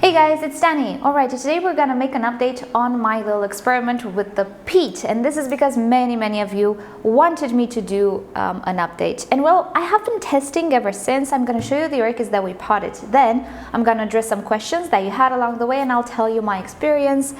Hey guys, it's Danny. Alright, today we're gonna make an update on my little experiment with the peat, and this is because many of you wanted me to do an update. And well, I have been testing ever since. I'm gonna show you the orchids that we potted. Then I'm gonna address some questions that you had along the way, and I'll tell you my experience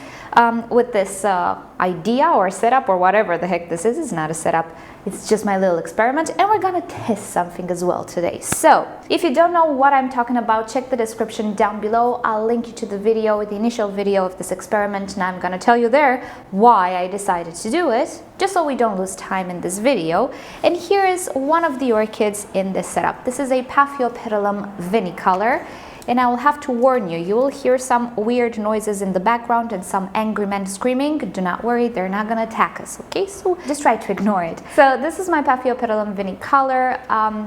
with this idea or setup or whatever the heck this is. It's not a setup, it's just my little experiment, and we're gonna test something as well today. So if you don't know what I'm talking about, check the description down below. I'll link you to the video, the initial video of this experiment, and I'm gonna tell you there why I decided to do it, just so we don't lose time in this video. And here is one of the orchids in this setup. This is a Paphiopedilum vini color. And I will have to warn you, you will hear some weird noises in the background and some angry men screaming. Do not worry, they're not gonna attack us, okay? So just try to ignore it. So this is my Paphiopedilum vini color.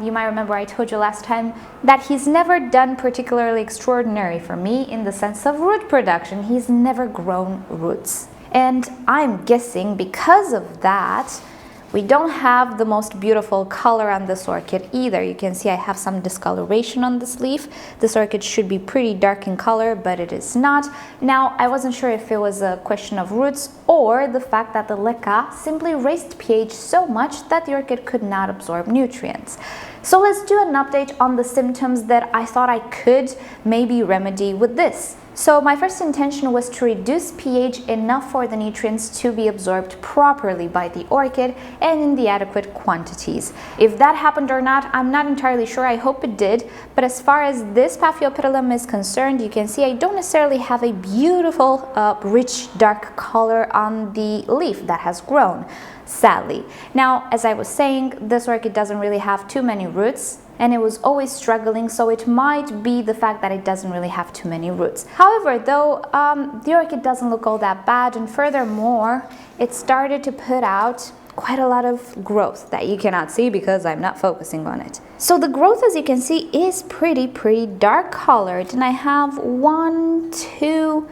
You might remember I told you last time that he's never done particularly extraordinary for me in the sense of root production. He's never grown roots. And I'm guessing because of that, we don't have the most beautiful color on this orchid either. You can see I have some discoloration on this leaf. This orchid should be pretty dark in color, but it is not. Now, I wasn't sure if it was a question of roots or the fact that the leca simply raised pH so much that the orchid could not absorb nutrients. So let's do an update on the symptoms that I thought I could maybe remedy with this. So my first intention was to reduce pH enough for the nutrients to be absorbed properly by the orchid and in the adequate quantities. If that happened or not, I'm not entirely sure. I hope it did. But as far as this Paphiopedilum is concerned, you can see I don't necessarily have a beautiful, rich, dark color on the leaf that has grown, sadly. Now, as I was saying, this orchid doesn't really have too many roots, and it was always struggling, so it might be the fact that it doesn't really have too many roots. However, though, the orchid doesn't look all that bad, and furthermore, it started to put out quite a lot of growth that you cannot see because I'm not focusing on it. So the growth, as you can see, is pretty dark colored, and I have 1, 2,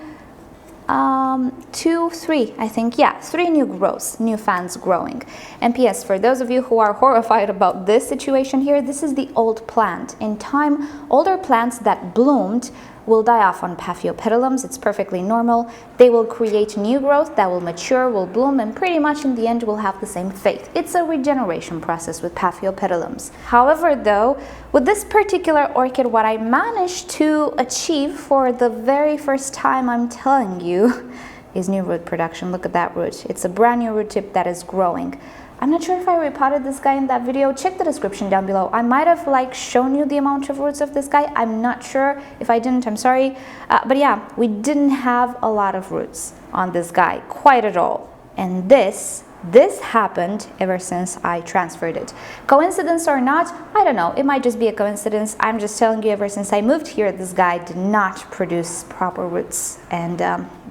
3, I think, yeah, 3 new growths, new fans growing. And P.S. for those of you who are horrified about this situation here, this is the old plant. In time, older plants that bloomed will die off on Paphiopedilums. It's perfectly normal. They will create new growth that will mature, will bloom, and pretty much in the end will have the same fate. It's a regeneration process with Paphiopedilums. However, though, with this particular orchid, what I managed to achieve for the very first time, I'm telling you, is new root production. Look at that root. It's a brand new root tip that is growing. I'm not sure if I repotted this guy in that video. Check the description down below. I might have shown you the amount of roots of this guy. I'm not sure. If I didn't, I'm sorry. But yeah, we didn't have a lot of roots on this guy, quite at all. And this happened ever since I transferred it. Coincidence or not, I don't know. It might just be a coincidence. I'm just telling you, ever since I moved here, this guy did not produce proper roots. And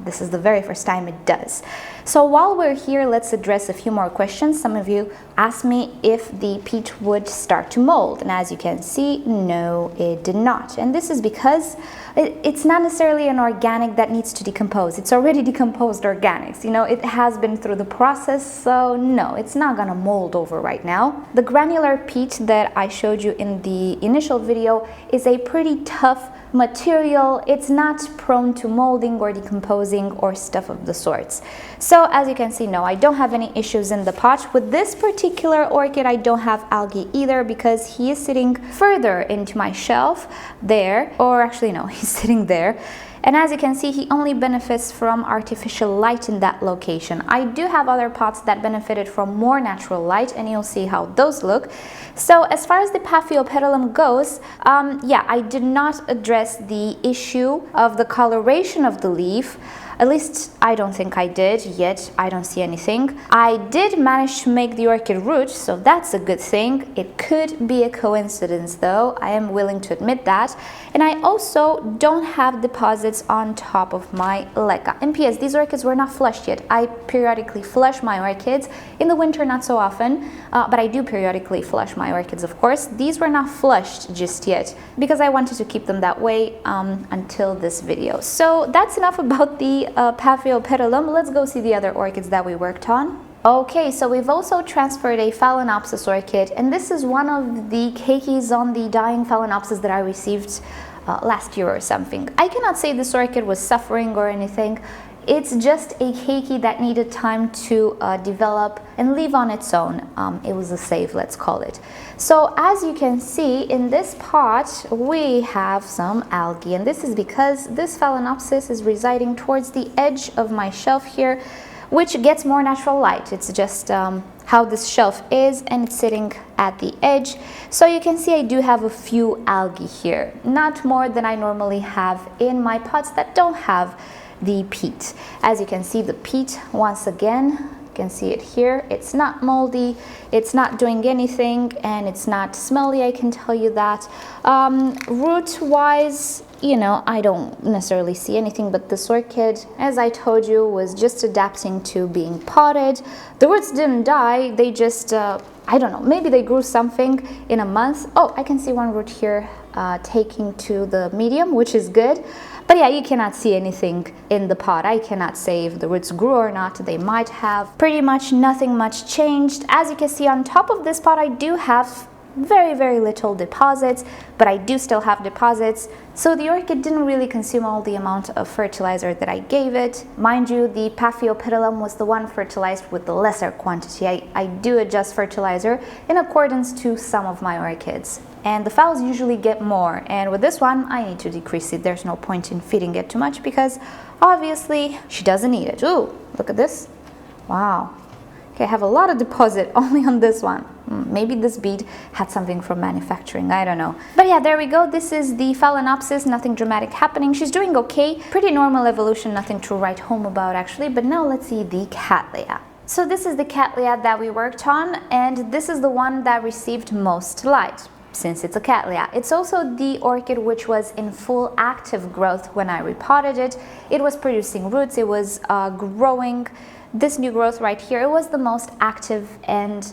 this is the very first time it does. So while we're here, let's address a few more questions. Some of you asked me if the peat would start to mold. And as you can see, no, it did not. And this is because it's not necessarily an organic that needs to decompose. It's already decomposed organics. You know, it has been through the process, so no, it's not gonna mold over right now. The granular peat that I showed you in the initial video is a pretty tough material. It's not prone to molding or decomposing or stuff of the sorts. So as you can see, no, I don't have any issues in the pot. With this particular orchid, I don't have algae either because he is sitting further into my shelf there, or actually no, he's sitting there. And as you can see, he only benefits from artificial light in that location. I do have other pots that benefited from more natural light, and you'll see how those look. So as far as the Paphiopedilum goes, yeah, I did not address the issue of the coloration of the leaf. At least I don't think I did yet. I don't see anything. I did manage to make the orchid root, so that's a good thing. It could be a coincidence though. I am willing to admit that. And I also don't have deposits on top of my leca. And P.S. these orchids were not flushed yet. I periodically flush my orchids. In the winter, not so often, but I do periodically flush my orchids, of course. These were not flushed just yet because I wanted to keep them that way until this video. So that's enough about the Paphiopedilum. Let's go see the other orchids that we worked on. Okay, so we've also transferred a Phalaenopsis orchid, and this is one of the cakeys on the dying Phalaenopsis that I received last year or something. I cannot say this orchid was suffering or anything. It's just a keiki that needed time to develop and live on its own. It was a save, let's call it. So as you can see in this pot, we have some algae, and this is because this Phalaenopsis is residing towards the edge of my shelf here, which gets more natural light. It's just how this shelf is, and it's sitting at the edge. So you can see I do have a few algae here, not more than I normally have in my pots that don't have the peat. As you can see, the peat, once again, you can see it here, it's not moldy, it's not doing anything, and it's not smelly, I can tell you that. Root wise, you know, I don't necessarily see anything, but this orchid, as I told you, was just adapting to being potted. The roots didn't die, they just I don't know, maybe they grew something in a month. Oh, I can see one root here taking to the medium, which is good. But yeah, you cannot see anything in the pot. I cannot say if the roots grew or not. They might have. Pretty much nothing much changed. As you can see on top of this pot, I do have very little deposits, but I do still have deposits. So the orchid didn't really consume all the amount of fertilizer that I gave it. Mind you, the Paphiopedilum was the one fertilized with the lesser quantity. I do adjust fertilizer in accordance to some of my orchids. And the phals usually get more, and with this one I need to decrease it. There's no point in feeding it too much because obviously she doesn't need it. Ooh, look at this. Wow. Okay, I have a lot of deposit only on this one. Maybe this bead had something from manufacturing, I don't know. But yeah, there we go. This is the Phalaenopsis, nothing dramatic happening. She's doing okay. Pretty normal evolution, nothing to write home about actually. But now let's see the Cattleya. So this is the Cattleya that we worked on, and this is the one that received most light, since it's a Cattleya. It's also the orchid which was in full active growth when I repotted it. It was producing roots, it was growing. This new growth right here, it was the most active, and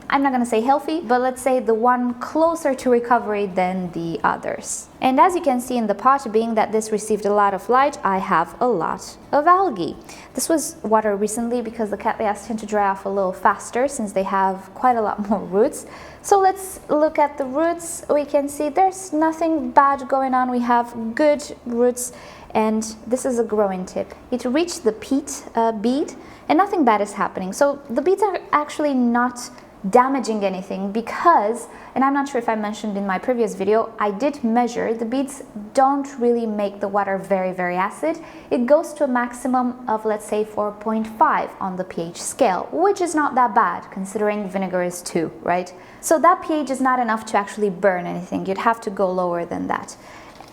I'm not going to say healthy, but let's say the one closer to recovery than the others. And as you can see in the pot, being that this received a lot of light, I have a lot of algae. This was watered recently because the Cattleyas tend to dry off a little faster since they have quite a lot more roots. So let's look at the roots. We can see there's nothing bad going on. We have good roots, and this is a growing tip. It reached the peat bead, and nothing bad is happening. So the beads are actually not damaging anything because, and I'm not sure if I mentioned in my previous video, I did measure, the beads don't really make the water very acid. It goes to a maximum of, let's say, 4.5 on the pH scale, which is not that bad considering vinegar is 2, right? So that pH is not enough to actually burn anything. You'd have to go lower than that.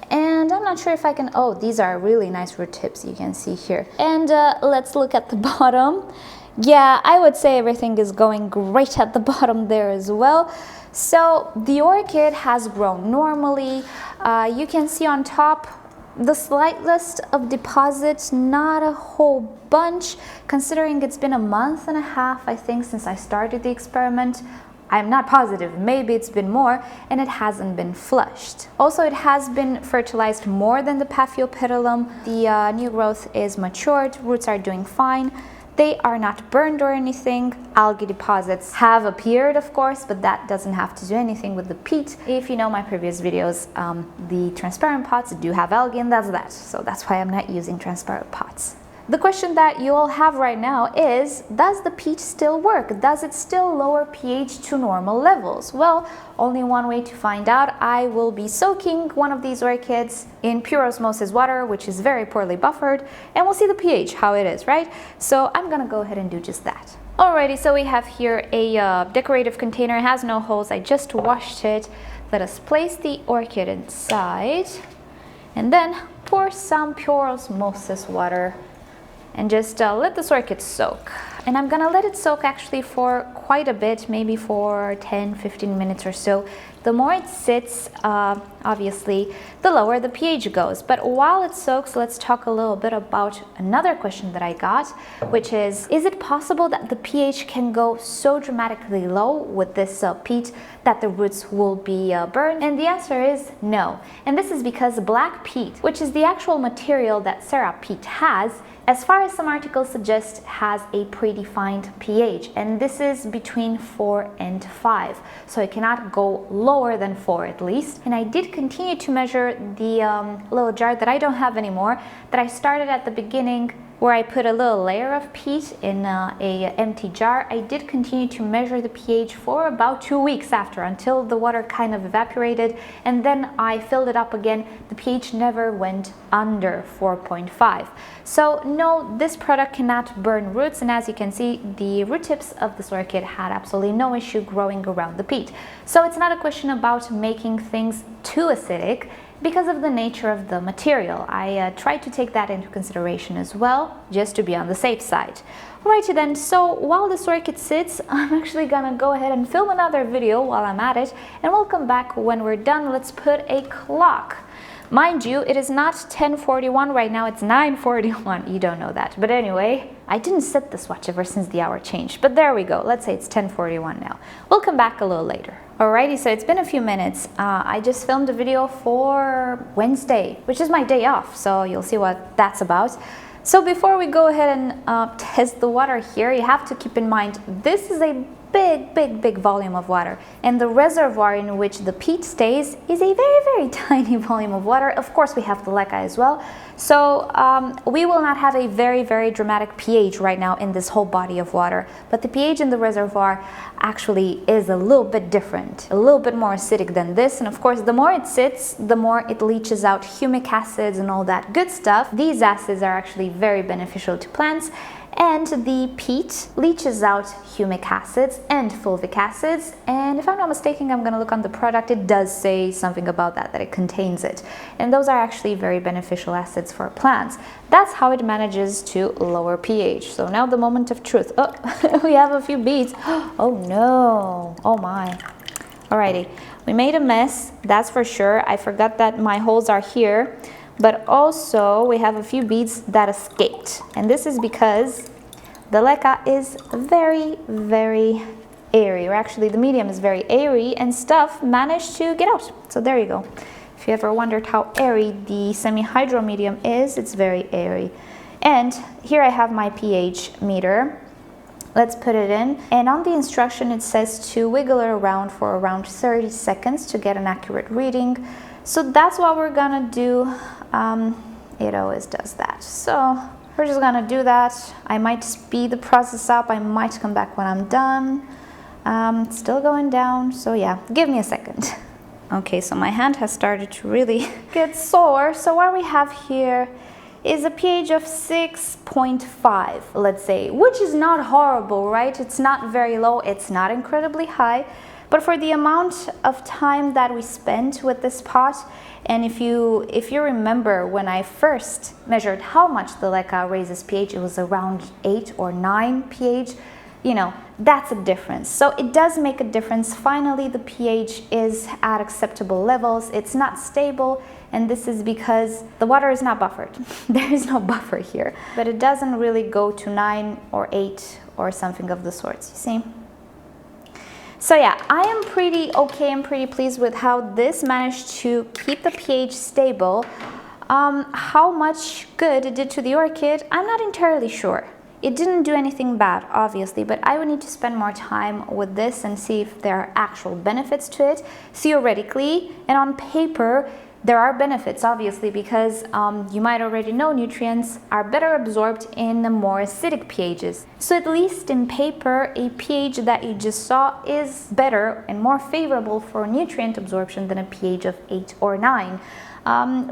And I'm not sure if I can, oh, these are really nice root tips you can see here. And let's look at the bottom. Yeah, I would say everything is going great at the bottom there as well. So the orchid has grown normally. You can see on top the slightest of deposits, not a whole bunch, considering it's been a month and a half, I think, since I started the experiment. I'm not positive, maybe it's been more, and it hasn't been flushed. Also, it has been fertilized more than the Paphiopedilum. The new growth is matured, roots are doing fine. They are not burned or anything. Algae deposits have appeared, of course, but that doesn't have to do anything with the peat. If you know my previous videos, the transparent pots do have algae, and that's that. So that's why I'm not using transparent pots. The question that you all have right now is, does the peat still work? Does it still lower pH to normal levels? Well, only one way to find out. I will be soaking one of these orchids in pure osmosis water, which is very poorly buffered, and we'll see the pH, how it is, right? So I'm gonna go ahead and do just that. Alrighty, so we have here a decorative container. It has no holes, I just washed it. Let us place the orchid inside, and then pour some pure osmosis water and just let this orchid soak. And I'm gonna let it soak actually for quite a bit, maybe for 10-15 minutes or so. The more it sits, obviously, the lower the pH goes. But while it soaks, let's talk a little bit about another question that I got, which is it possible that the pH can go so dramatically low with this peat that the roots will be burned? And the answer is no. And this is because black peat, which is the actual material that Syrah peat has, as far as some articles suggest, has a predefined pH, and this is between 4 and 5, so it cannot go lower lower than 4 at least. And I did continue to measure the little jar that I don't have anymore, that I started at the beginning, where I put a little layer of peat in a empty jar. I did continue to measure the pH for about 2 weeks after, until the water kind of evaporated, and then I filled it up again. The pH never went under 4.5. So no, this product cannot burn roots, and as you can see, the root tips of this orchid had absolutely no issue growing around the peat. So it's not a question about making things too acidic, because of the nature of the material. I tried to take that into consideration as well, just to be on the safe side. Alrighty then, so while this orchid sits, I'm actually gonna go ahead and film another video while I'm at it, and we'll come back when we're done. Let's put a clock. Mind you, it is not 10:41 right now, it's 9:41. You don't know that. But anyway, I didn't set this watch ever since the hour changed. But there we go. Let's say it's 10:41 now. We'll come back a little later. Alrighty, so it's been a few minutes. I just filmed a video for Wednesday, which is my day off. So you'll see what that's about. So before we go ahead and test the water here, you have to keep in mind, this is a big volume of water, and the reservoir in which the peat stays is a very tiny volume of water. Of course, we have the leca as well, so we will not have a very dramatic pH right now in this whole body of water, but the pH in the reservoir actually is a little bit different, a little bit more acidic than this. And of course, the more it sits, the more it leaches out humic acids and all that good stuff. These acids are actually very beneficial to plants, and the peat leaches out humic acids and fulvic acids, and if I'm not mistaken, I'm going to look on the product, it does say something about that it contains it, and those are actually very beneficial acids for plants. That's how it manages to lower pH. So now the moment of truth. Oh, we have a few beads. Oh no, oh my. Alrighty, we made a mess, that's for sure. I forgot that my holes are here. But also we have a few beads that escaped, and this is because the leca is very airy, or actually the medium is very airy, and stuff managed to get out. So there you go. If you ever wondered how airy the semi-hydro medium is, it's very airy. And here I have my pH meter. Let's put it in, and on the instruction it says to wiggle it around for around 30 seconds to get an accurate reading. So that's what we're gonna do. It always does that. So we're just gonna do that. I might speed the process up. I might come back when I'm done. It's still going down. So yeah, give me a second. Okay, so my hand has started to really get sore. So what we have here is a pH of 6.5, let's say, which is not horrible, right? It's not very low. It's not incredibly high. But for the amount of time that we spent with this pot, and if you remember when I first measured how much the leca raises pH, it was around 8 or 9 pH, you know, that's a difference. So it does make a difference. Finally, the pH is at acceptable levels. It's not stable, and this is because the water is not buffered. There is no buffer here. But it doesn't really go to 9 or 8 or something of the sorts, you see? So yeah, I am pretty okay and pretty pleased with how this managed to keep the pH stable. How much good it did to the orchid, I'm not entirely sure. It didn't do anything bad, obviously, but I would need to spend more time with this and see if there are actual benefits to it. Theoretically and on paper, there are benefits, obviously, because you might already know nutrients are better absorbed in the more acidic pHs. So at least in paper, a pH that you just saw is better and more favorable for nutrient absorption than a pH of 8 or 9.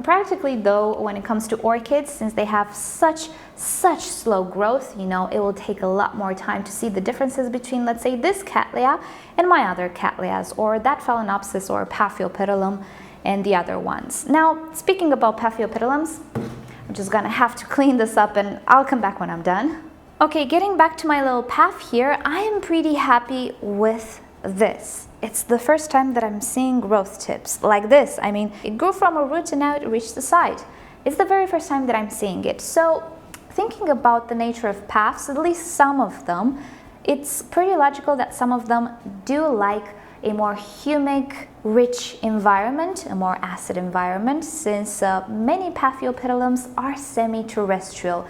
Practically though, when it comes to orchids, since they have such slow growth, you know, it will take a lot more time to see the differences between, let's say, this Catlia and my other Catlias, or that Phalaenopsis or Paphiopedilum and the other ones. Now, speaking about Paphiopedilums, I'm just gonna have to clean this up and I'll come back when I'm done. Okay, getting back to my little path here, I am pretty happy with this. It's the first time that I'm seeing growth tips like this. I mean, it grew from a root and now it reached the side. It's the very first time that I'm seeing it. So, thinking about the nature of paths, at least some of them, it's pretty logical that some of them do like a more humic rich environment, a more acid environment, since many Paphiopedilums are semi-terrestrial.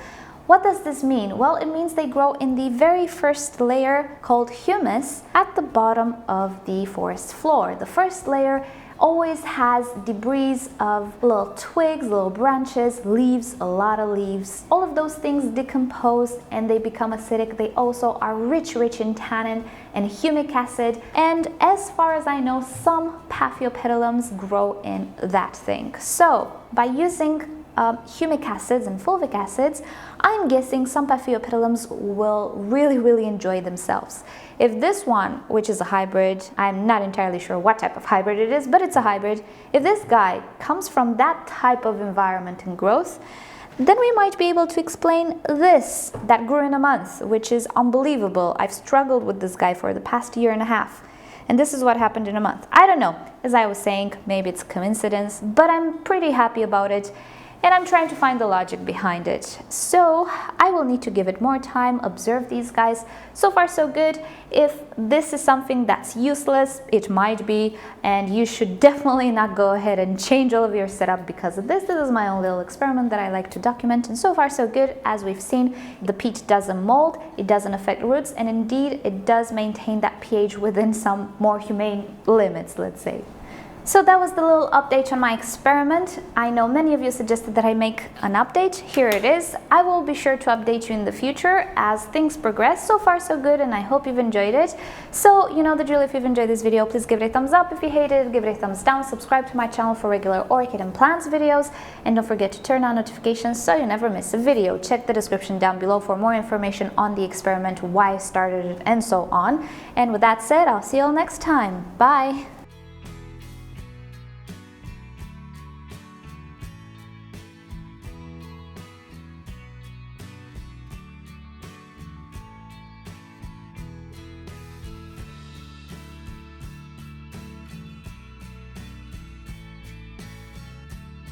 What does this mean? Well, it means they grow in the very first layer called humus at the bottom of the forest floor. The first layer always has debris of little twigs, little branches, leaves, a lot of leaves. All of those things decompose and they become acidic. They also are rich in tannin and humic acid. And as far as I know, some Paphiopedilums grow in that thing. So by using humic acids and fulvic acids, I'm guessing some Paphiopedilums will really enjoy themselves. If this one, which is a hybrid, I'm not entirely sure what type of hybrid it is, but it's a hybrid. If this guy comes from that type of environment and growth, then we might be able to explain this that grew in a month, which is unbelievable. I've struggled with this guy for the past year and a half. And this is what happened in a month. I don't know. As I was saying, maybe it's coincidence, but I'm pretty happy about it. And I'm trying to find the logic behind it. So I will need to give it more time, observe these guys. So far so good. If this is something that's useless, it might be, and you should definitely not go ahead and change all of your setup because of this. This is my own little experiment that I like to document, and so far so good. As we've seen, the peat doesn't mold, it doesn't affect roots, and indeed it does maintain that pH within some more humane limits, let's say. So that was the little update on my experiment. I know many of you suggested that I make an update. Here it is. I will be sure to update you in the future as things progress. So far so good, and I hope you've enjoyed it. So you know the drill. If you've enjoyed this video, please give it a thumbs up. If you hated it, give it a thumbs down. Subscribe to my channel for regular orchid and plants videos, and don't forget to turn on notifications so you never miss a video. Check the description down below for more information on the experiment, why I started it, and so on. And with that said, I'll see you all next time. Bye!